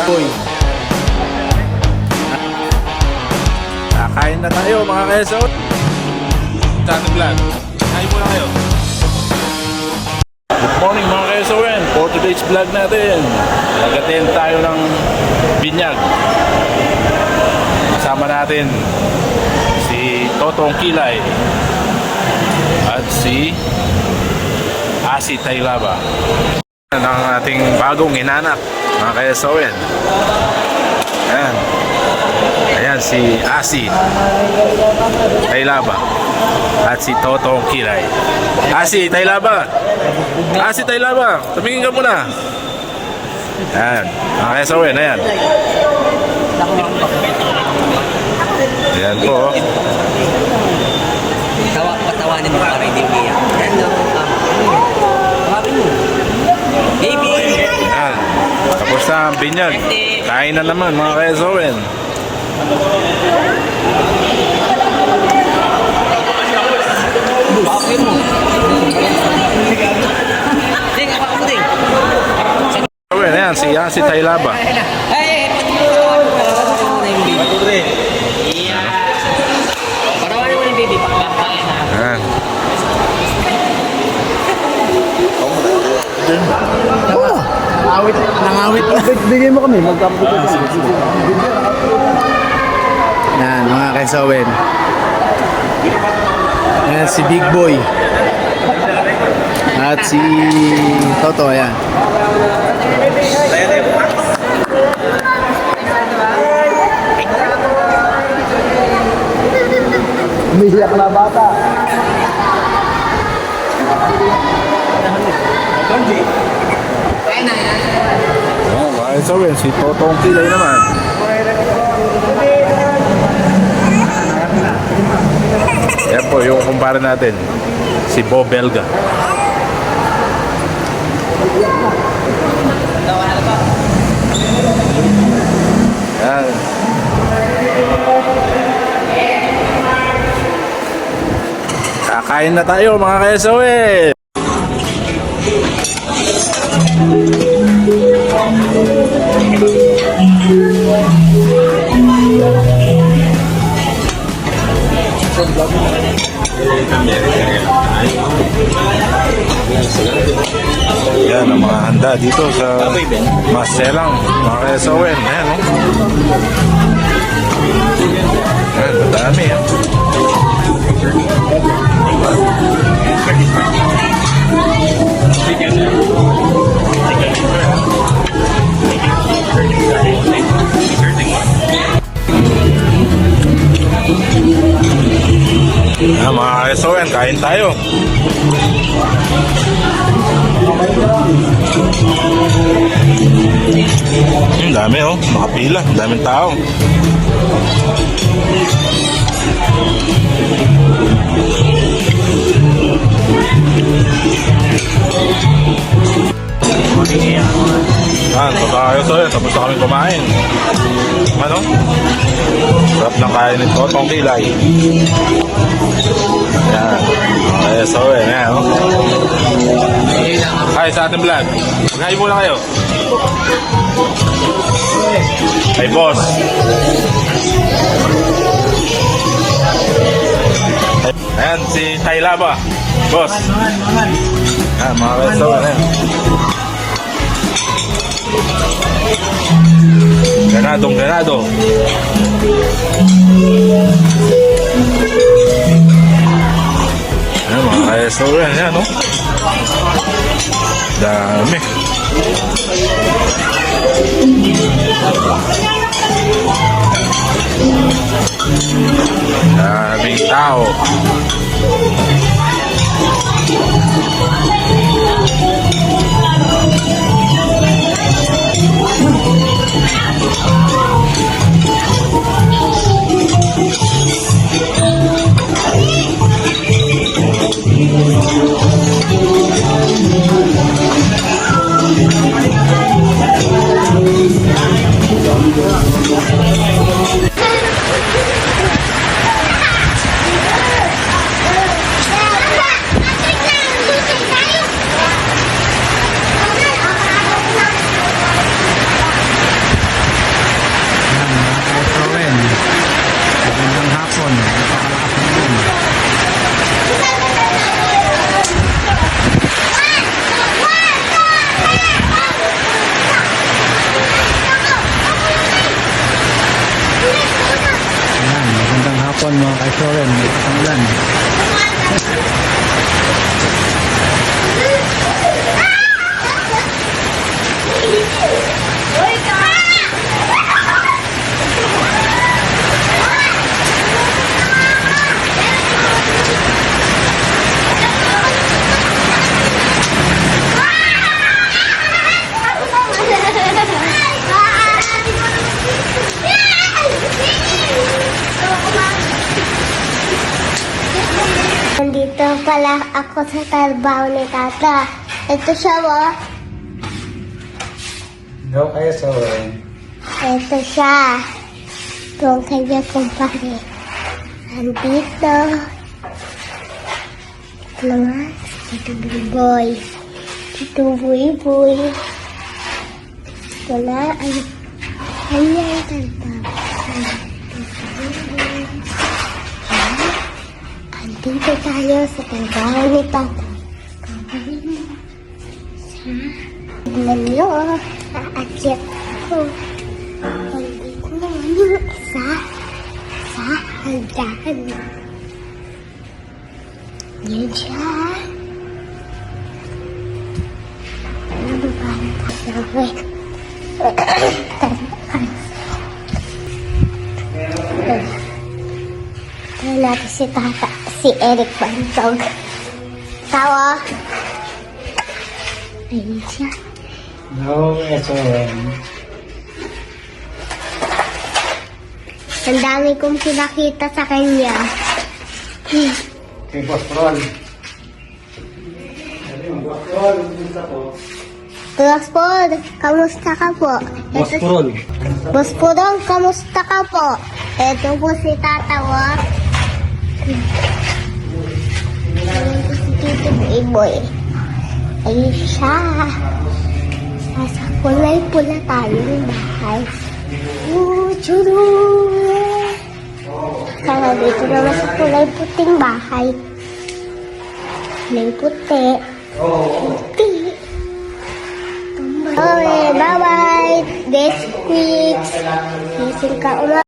Boy. Kakain na tayo mga keso. Tato vlog. Kain muna kayo. Good morning mga keso. For today's vlog natin, nagatin tayo ng binyag. Kasama natin si Totong Kilay at si Asi Taylaba. Ang ating bagong inanak mga kayasawen. Ayan. Ayan si Asi Taylaba at si Totong Kilay. Asi Taylaba. Asi Taylaba, tumingin ka muna. Ayan mga kayasawen. Ayan. Ayan po. Patawanin mo para hindi umiyak. Ayan no. Tawagin mo. Baby! Ayan. Tapos na ang binyag. Kain na naman mga kayasawen. Bakit mo? Ding, ako mo ding. Ayan si Asi Taylaba. Ay, patawanin mo na yung baby. Patawanin mo na yung baby. Pakakain na. Ayan. Nangawit na. Bigay mo kami, magkapagod. Yan, mga kaisawen. Yan, si Big Boy. At si Toto, ayan. Umiiyak na bata. Oh, mga kasawen, si Totong Kilay naman. Yan po yung kumpara natin, si Bo Belga. Yan. Kakain na tayo mga kasawen. Yan ang mga handa dito sa Maselang mga kayasawen. Ayan o. Ayan, madami yan. Ayan mga kayasawen, kain tayo. Dami oh, makapila, daming tao. Tayo so yun, tapos na kami kumain. Ano? Sarap ng kain ni Totong Kilay. Yan. Kaya so yun, yan oh. Hi sa ating vlog. Mag-hi muna kayo. Hey boss. Ayan si Taylaba. Boss. Ayan mga restaurant. Ayan. Ganado. Ayan mga restaurant. Ayan no. Dami. Daming tao. hapon mga kaisawen. May ulan. Nandito pala ako sa trabaho ni Tata. Ito siya, oh. Daw kayo sa ulan. Ito siya. Ito ang kanya kumpare. Nandito. Ito naman, Tito Boy. Tito Boy. Ito na, kanyang trabaho. Dito tayo sa trabaho ni Papa. Tignan nyo, aakyat ko. Nandito naman yung isa sa hagdan. Yan siya. Ano ba parang tatawin? Tignan natin si Tata. Si Eric Bantog. Tawa. Ayun siya. Daw kayo sa ulan. Ang dami kong pinakita sa kanya. Kay Boss Ron. Boss Paul, kamusta ka po? Boss Ron. Boss Paul, kamusta ka po? Ito po si Tatawa. Ayun po si Tito Boy. Ayun siya. Nasa kulay-pula tayong bahay. Churu! Kaya dito naman sa kulay puting bahay. Kulay puti. Puti. Okay, bye-bye. Best weeks. Gising ka ulit.